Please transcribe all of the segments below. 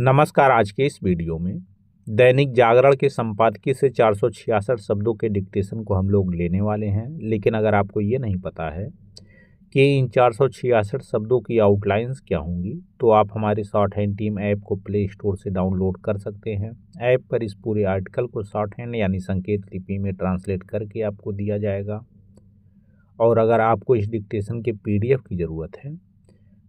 नमस्कार। आज के इस वीडियो में दैनिक जागरण के संपादकीय से 466 शब्दों के डिक्टेशन को हम लोग लेने वाले हैं। लेकिन अगर आपको ये नहीं पता है कि इन 466 शब्दों की आउटलाइंस क्या होंगी, तो आप हमारे शॉर्ट हैंड टीम ऐप को प्ले स्टोर से डाउनलोड कर सकते हैं। ऐप पर इस पूरे आर्टिकल को शॉर्ट हैंड यानी संकेत लिपि में ट्रांसलेट करके आपको दिया जाएगा। और अगर आपको इस डिक्टेशन के PDF की ज़रूरत है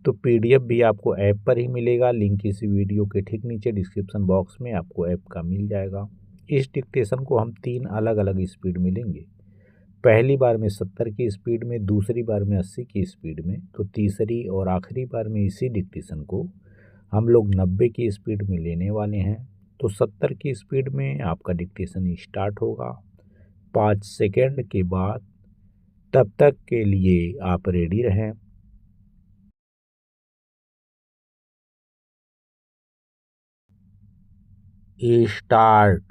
तो PDF भी आपको ऐप पर ही मिलेगा। लिंक इस वीडियो के ठीक नीचे डिस्क्रिप्शन बॉक्स में आपको ऐप का मिल जाएगा। इस डिक्टेशन को हम 3 अलग अलग स्पीड में लेंगे। पहली बार में 70 की स्पीड में, दूसरी बार में 80 की स्पीड में, तो तीसरी और आखिरी बार में इसी डिक्टेशन को हम लोग 90 की स्पीड में लेने वाले हैं। तो 70 की स्पीड में आपका डिक्टेशन स्टार्ट होगा 5 सेकेंड के बाद। तब तक के लिए आप रेडी रहें। स्टार्ट।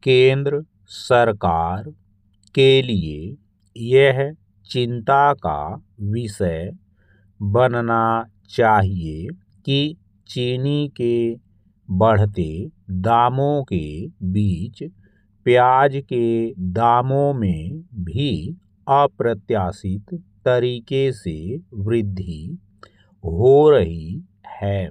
केंद्र सरकार के लिए यह चिंता का विषय बनना चाहिए कि चीनी के बढ़ते दामों के बीच प्याज के दामों में भी अप्रत्याशित तरीके से वृद्धि हो रही है।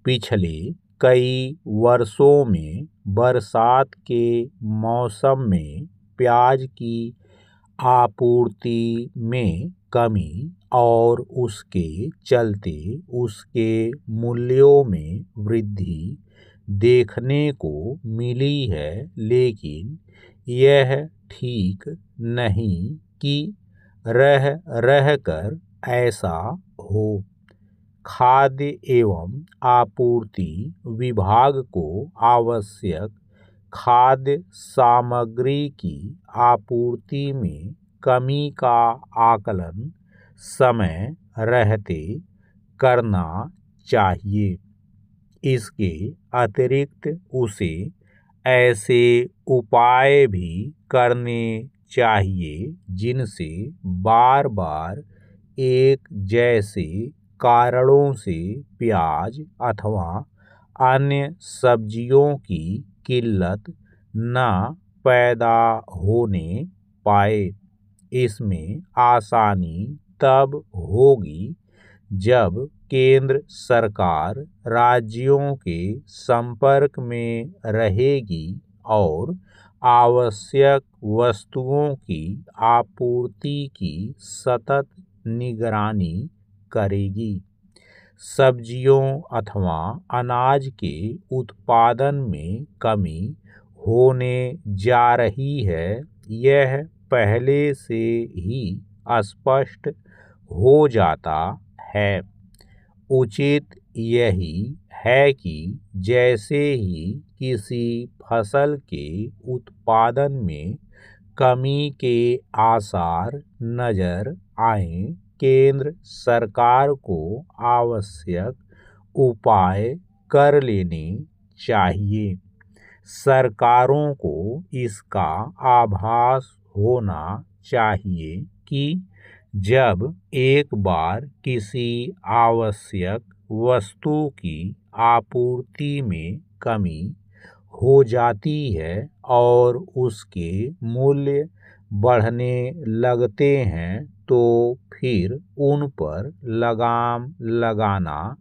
पिछले कई वर्षों में बरसात के मौसम में प्याज की आपूर्ति में कमी और उसके चलते उसके मूल्यों में वृद्धि देखने को मिली है। लेकिन यह ठीक नहीं कि रह रहकर ऐसा हो। खाद्य एवं आपूर्ति विभाग को आवश्यक खाद्य सामग्री की आपूर्ति में कमी का आकलन समय रहते करना चाहिए। इसके अतिरिक्त उसे ऐसे उपाय भी करने चाहिए जिनसे बार बार एक जैसे कारणों से प्याज अथवा अन्य सब्जियों की किल्लत न पैदा होने पाए। इसमें आसानी तब होगी जब केंद्र सरकार राज्यों के संपर्क में रहेगी और आवश्यक वस्तुओं की आपूर्ति की सतत निगरानी करेगी। सब्जियों अथवा अनाज के उत्पादन में कमी होने जा रही है, यह पहले से ही स्पष्ट हो जाता है। उचित यही है कि जैसे ही किसी फसल के उत्पादन में कमी के आसार नजर आएं, केंद्र सरकार को आवश्यक उपाय कर लेने चाहिए। सरकारों को इसका आभास होना चाहिए कि जब एक बार किसी आवश्यक वस्तु की आपूर्ति में कमी हो जाती है और उसके मूल्य बढ़ने लगते हैं, तो फिर उन पर लगाम लगाना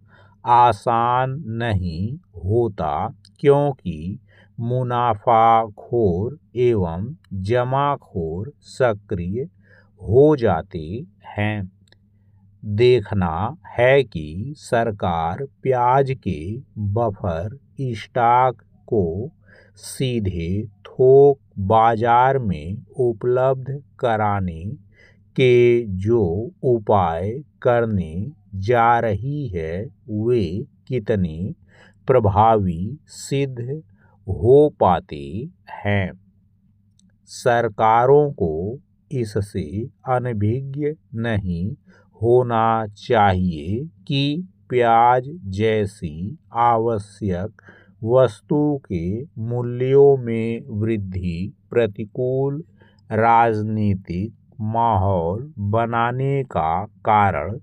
आसान नहीं होता, क्योंकि मुनाफाखोर एवं जमाखोर सक्रिय हो जाते हैं। देखना है कि सरकार प्याज के बफर स्टॉक को सीधे थोक बाजार में उपलब्ध कराने के जो उपाय करने जा रही है, वे कितने प्रभावी सिद्ध हो पाते हैं। सरकारों को इससे अनभिज्ञ नहीं होना चाहिए कि प्याज जैसी आवश्यक वस्तु के मूल्यों में वृद्धि प्रतिकूल राजनीतिक माहौल बनाने का कारण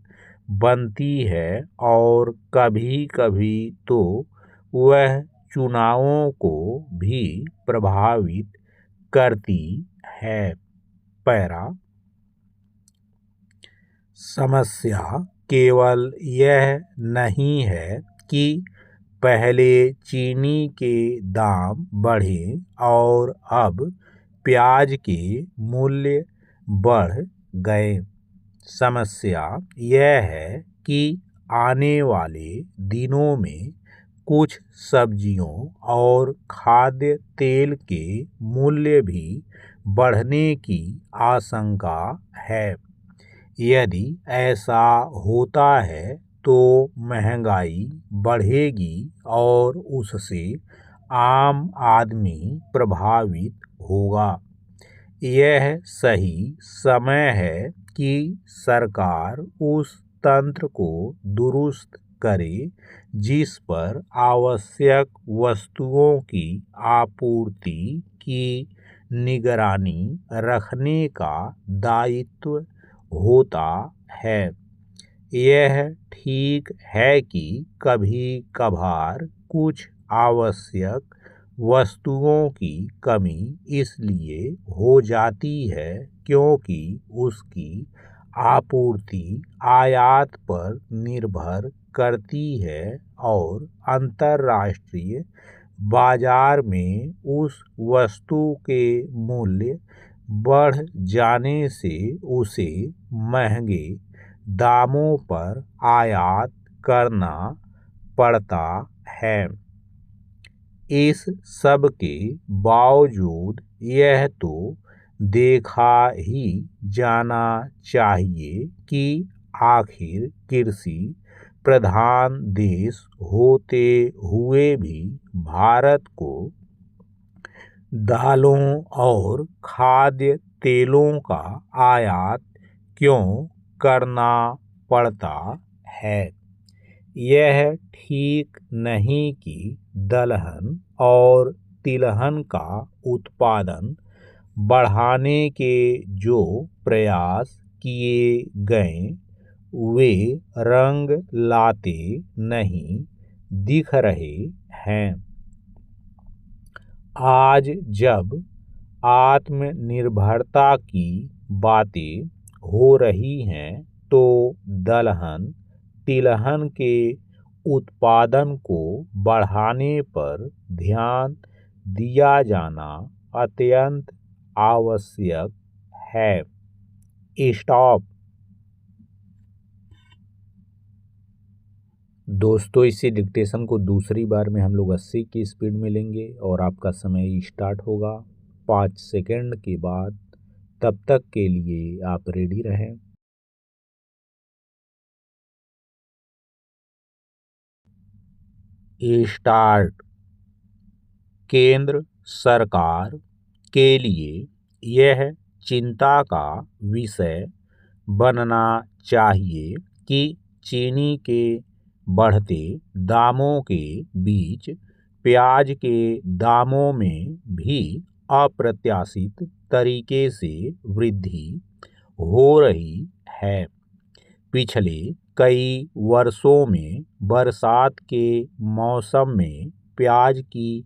बनती है और कभी कभी तो वह चुनावों को भी प्रभावित करती है। पैरा समस्या केवल यह नहीं है कि पहले चीनी के दाम बढ़े और अब प्याज के मूल्य बढ़ गए। समस्या यह है कि आने वाले दिनों में कुछ सब्जियों और खाद्य तेल के मूल्य भी बढ़ने की आशंका है। यदि ऐसा होता है तो महंगाई बढ़ेगी और उससे आम आदमी प्रभावित होगा। यह सही समय है कि सरकार उस तंत्र को दुरुस्त करे जिस पर आवश्यक वस्तुओं की आपूर्ति की निगरानी रखने का दायित्व होता है। यह ठीक है कि कभी कभार कुछ आवश्यक वस्तुओं की कमी इसलिए हो जाती है क्योंकि उसकी आपूर्ति आयात पर निर्भर करती है और अंतर्राष्ट्रीय बाजार में उस वस्तु के मूल्य बढ़ जाने से उसे महंगे दामों पर आयात करना पड़ता है। इस सब के बावजूद यह तो देखा ही जाना चाहिए कि आखिर कृषि प्रधान देश होते हुए भी भारत को दालों और खाद्य तेलों का आयात क्यों करना पड़ता है। यह ठीक नहीं कि दलहन और तिलहन का उत्पादन बढ़ाने के जो प्रयास किए गए वे रंग लाते नहीं दिख रहे हैं। आज जब आत्मनिर्भरता की बातें हो रही हैं तो दलहन तिलहन के उत्पादन को बढ़ाने पर ध्यान दिया जाना अत्यंत आवश्यक है। स्टॉप। दोस्तों, इसी डिक्टेशन को दूसरी बार में हम लोग 80 की स्पीड में लेंगे और आपका समय स्टार्ट होगा 5 सेकंड के बाद। तब तक के लिए आप रेडी रहें। स्टार्ट। केंद्र सरकार के लिए यह चिंता का विषय बनना चाहिए कि चीनी के बढ़ते दामों के बीच प्याज के दामों में भी अप्रत्याशित तरीके से वृद्धि हो रही है। पिछले कई वर्षों में बरसात के मौसम में प्याज की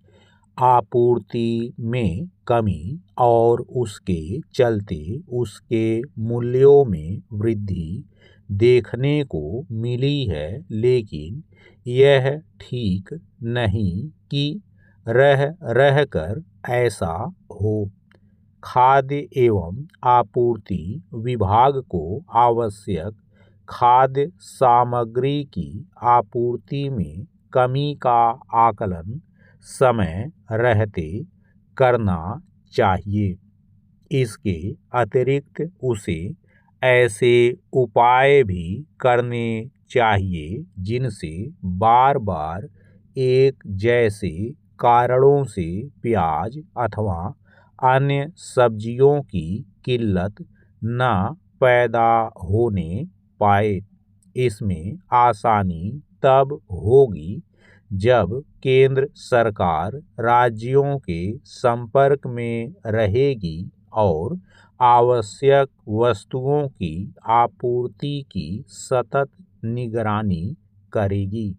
आपूर्ति में कमी और उसके चलते उसके मूल्यों में वृद्धि देखने को मिली है, लेकिन यह ठीक नहीं कि रह कर ऐसा हो। खाद्य एवं आपूर्ति विभाग को आवश्यक खाद्य सामग्री की आपूर्ति में कमी का आकलन समय रहते करना चाहिए। इसके अतिरिक्त उसे ऐसे उपाय भी करने चाहिए जिनसे बार बार एक जैसे कारणों से प्याज अथवा अन्य सब्जियों की किल्लत न पैदा होने पाए। इसमें आसानी तब होगी जब केंद्र सरकार राज्यों के संपर्क में रहेगी और आवश्यक वस्तुओं की आपूर्ति की सतत निगरानी करेगी।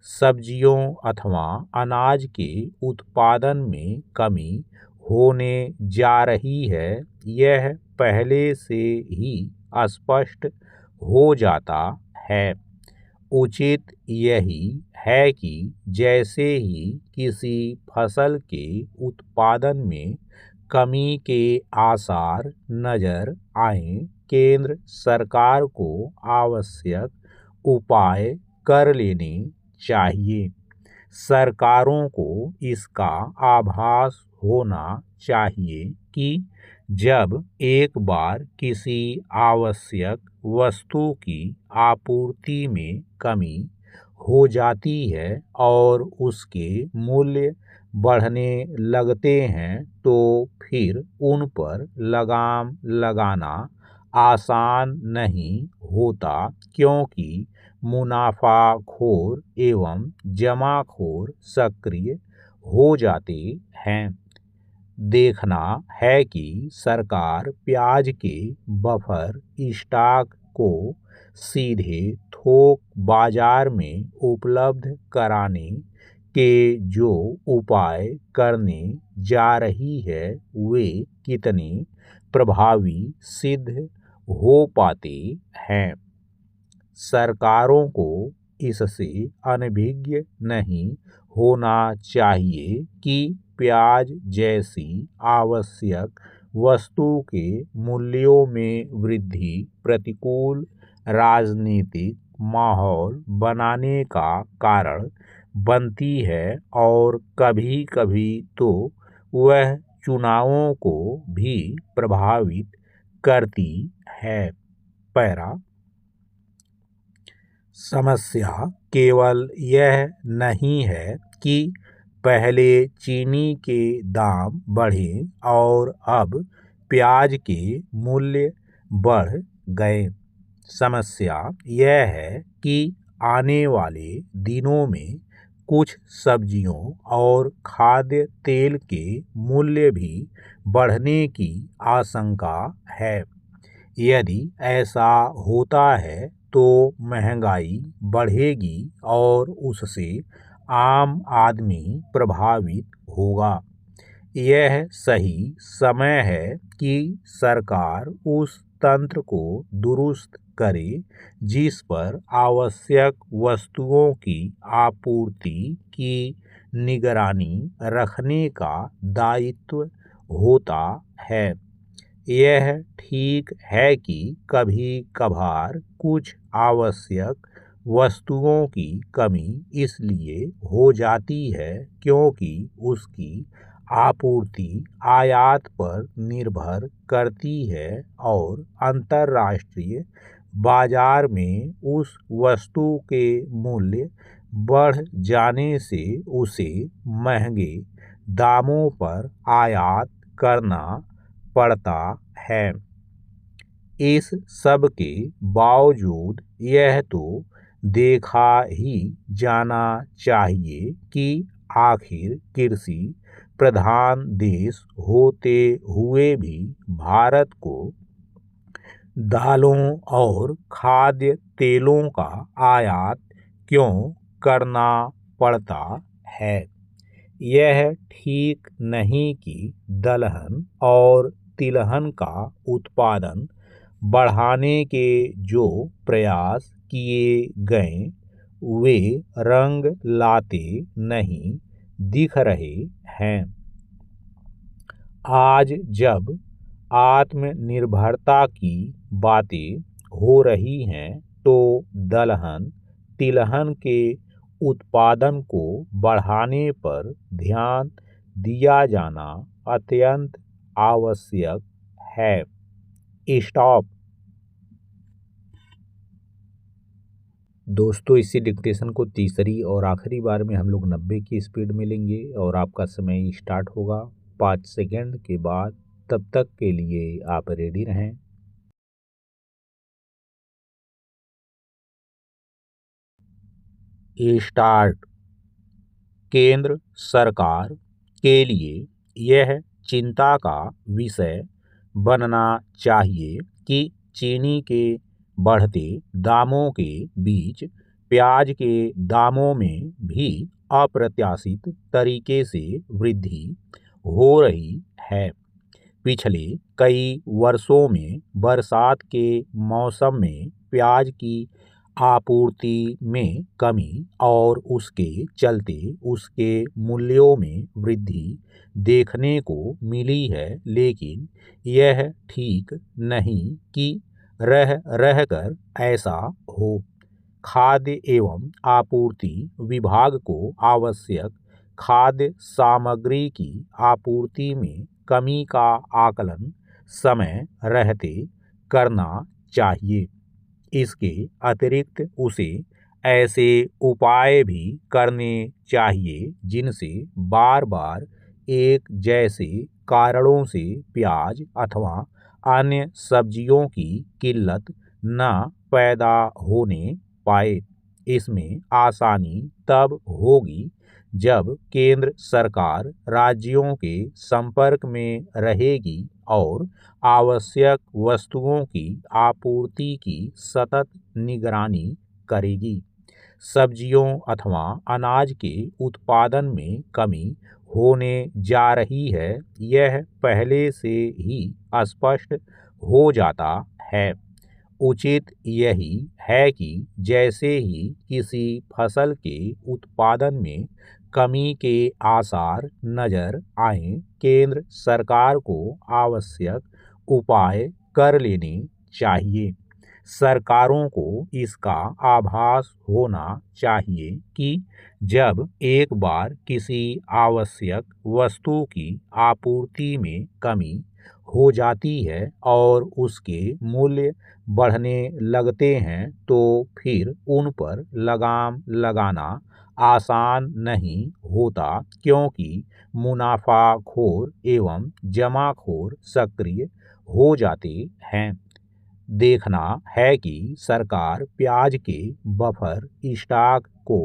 सब्जियों अथवा अनाज के उत्पादन में कमी होने जा रही है, यह पहले से ही स्पष्ट हो जाता है। उचित यही है कि जैसे ही किसी फसल के उत्पादन में कमी के आसार नजर आएं, केंद्र सरकार को आवश्यक उपाय कर लेने चाहिए। सरकारों को इसका आभास होना चाहिए कि जब एक बार किसी आवश्यक वस्तु की आपूर्ति में कमी हो जाती है और उसके मूल्य बढ़ने लगते हैं, तो फिर उन पर लगाम लगाना आसान नहीं होता, क्योंकि मुनाफाखोर एवं जमाखोर सक्रिय हो जाते हैं। देखना है कि सरकार प्याज के बफर स्टॉक को सीधे थोक बाजार में उपलब्ध कराने के जो उपाय करने जा रही है, वे कितने प्रभावी सिद्ध हो पाते हैं। सरकारों को इससे अनभिज्ञ नहीं होना चाहिए कि प्याज जैसी आवश्यक वस्तु के मूल्यों में वृद्धि प्रतिकूल राजनीतिक माहौल बनाने का कारण बनती है और कभी कभी तो वह चुनावों को भी प्रभावित करती है। पैरा समस्या केवल यह नहीं है कि पहले चीनी के दाम बढ़े और अब प्याज के मूल्य बढ़ गए। समस्या यह है कि आने वाले दिनों में कुछ सब्जियों और खाद्य तेल के मूल्य भी बढ़ने की आशंका है। यदि ऐसा होता है तो महंगाई बढ़ेगी और उससे आम आदमी प्रभावित होगा। यह सही समय है कि सरकार उस तंत्र को दुरुस्त करे जिस पर आवश्यक वस्तुओं की आपूर्ति की निगरानी रखने का दायित्व होता है। यह ठीक है कि कभी कभार कुछ आवश्यक वस्तुओं की कमी इसलिए हो जाती है क्योंकि उसकी आपूर्ति आयात पर निर्भर करती है और अंतर्राष्ट्रीय बाजार में उस वस्तु के मूल्य बढ़ जाने से उसे महंगे दामों पर आयात करना पड़ता है। इस सब के बावजूद यह तो देखा ही जाना चाहिए कि आखिर कृषि प्रधान देश होते हुए भी भारत को दालों और खाद्य तेलों का आयात क्यों करना पड़ता है। यह ठीक नहीं कि दलहन और तिलहन का उत्पादन बढ़ाने के जो प्रयास किए गए वे रंग लाते नहीं दिख रहे हैं। आज जब आत्मनिर्भरता की बातें हो रही हैं तो दलहन तिलहन के उत्पादन को बढ़ाने पर ध्यान दिया जाना अत्यंत आवश्यक है। स्टॉप। दोस्तों, इसी डिक्टेशन को तीसरी और आखिरी बार में हम लोग 90 की स्पीड में लेंगे और आपका समय स्टार्ट होगा 5 सेकंड के बाद। तब तक के लिए आप रेडी रहें। स्टार्ट। केंद्र सरकार के लिए यह चिंता का विषय बनना चाहिए कि चीनी के बढ़ते दामों के बीच प्याज के दामों में भी अप्रत्याशित तरीके से वृद्धि हो रही है। पिछले कई वर्षों में बरसात के मौसम में प्याज की आपूर्ति में कमी और उसके चलते उसके मूल्यों में वृद्धि देखने को मिली है, लेकिन यह ठीक नहीं कि रह रहकर ऐसा हो। खाद्य एवं आपूर्ति विभाग को आवश्यक खाद्य सामग्री की आपूर्ति में कमी का आकलन समय रहते करना चाहिए। इसके अतिरिक्त उसे ऐसे उपाय भी करने चाहिए जिनसे बार बार एक जैसे कारणों से प्याज अथवा अन्य सब्जियों की किल्लत न पैदा होने पाए। इसमें आसानी तब होगी जब केंद्र सरकार राज्यों के संपर्क में रहेगी और आवश्यक वस्तुओं की आपूर्ति की सतत निगरानी करेगी। सब्जियों अथवा अनाज के उत्पादन में कमी होने जा रही है, यह पहले से ही स्पष्ट हो जाता है। उचित यही है कि जैसे ही किसी फसल के उत्पादन में कमी के आसार नजर आएं, केंद्र सरकार को आवश्यक उपाय कर लेने चाहिए। सरकारों को इसका आभास होना चाहिए कि जब एक बार किसी आवश्यक वस्तु की आपूर्ति में कमी हो जाती है और उसके मूल्य बढ़ने लगते हैं, तो फिर उन पर लगाम लगाना आसान नहीं होता, क्योंकि मुनाफाखोर एवं जमाखोर सक्रिय हो जाते हैं। देखना है कि सरकार प्याज के बफर स्टॉक को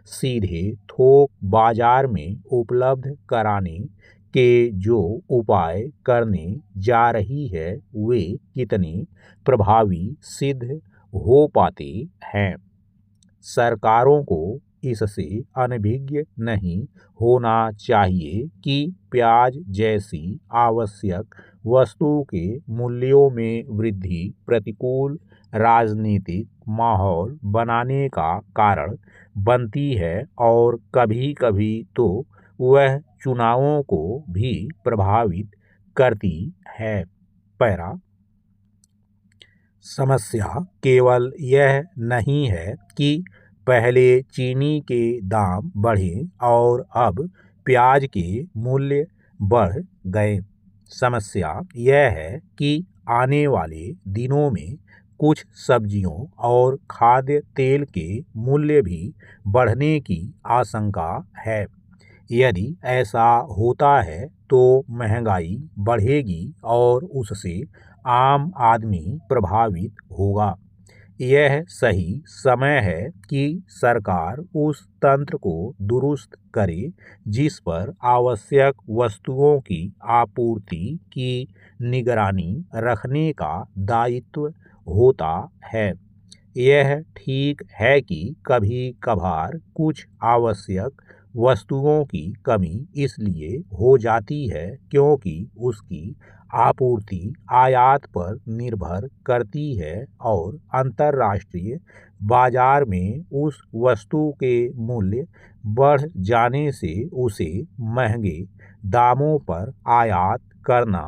सीधे थोक बाजार में उपलब्ध कराने के जो उपाय करने जा रही है, वे कितने प्रभावी सिद्ध हो पाते हैं। सरकारों को इससे अनभिज्ञ नहीं होना चाहिए कि प्याज जैसी आवश्यक वस्तु के मूल्यों में वृद्धि प्रतिकूल राजनीतिक माहौल बनाने का कारण बनती है और कभी कभी तो वह चुनावों को भी प्रभावित करती है। पैरा समस्या केवल यह नहीं है कि पहले चीनी के दाम बढ़े और अब प्याज के मूल्य बढ़ गए। समस्या यह है कि आने वाले दिनों में कुछ सब्जियों और खाद्य तेल के मूल्य भी बढ़ने की आशंका है। यदि ऐसा होता है तो महंगाई बढ़ेगी और उससे आम आदमी प्रभावित होगा। यह सही समय है कि सरकार उस तंत्र को दुरुस्त करे जिस पर आवश्यक वस्तुओं की आपूर्ति की निगरानी रखने का दायित्व होता है। यह ठीक है कि कभी कभार कुछ आवश्यक वस्तुओं की कमी इसलिए हो जाती है क्योंकि उसकी आपूर्ति आयात पर निर्भर करती है और अंतर्राष्ट्रीय बाजार में उस वस्तु के मूल्य बढ़ जाने से उसे महंगे दामों पर आयात करना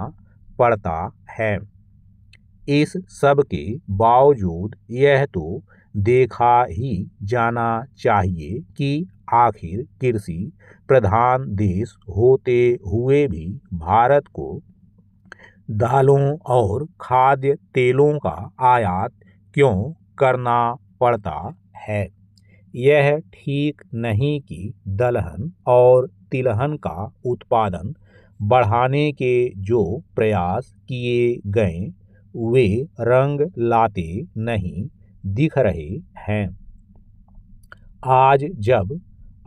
पड़ता है। इस सब के बावजूद यह तो देखा ही जाना चाहिए कि आखिर कृषि प्रधान देश होते हुए भी भारत को दालों और खाद्य तेलों का आयात क्यों करना पड़ता है। यह ठीक नहीं कि दलहन और तिलहन का उत्पादन बढ़ाने के जो प्रयास किए गए वे रंग लाते नहीं दिख रहे हैं। आज जब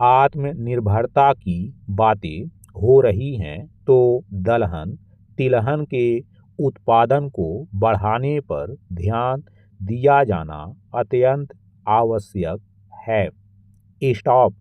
आत्मनिर्भरता की बातें हो रही हैं, तो दलहन तिलहन के उत्पादन को बढ़ाने पर ध्यान दिया जाना अत्यंत आवश्यक है। स्टॉप।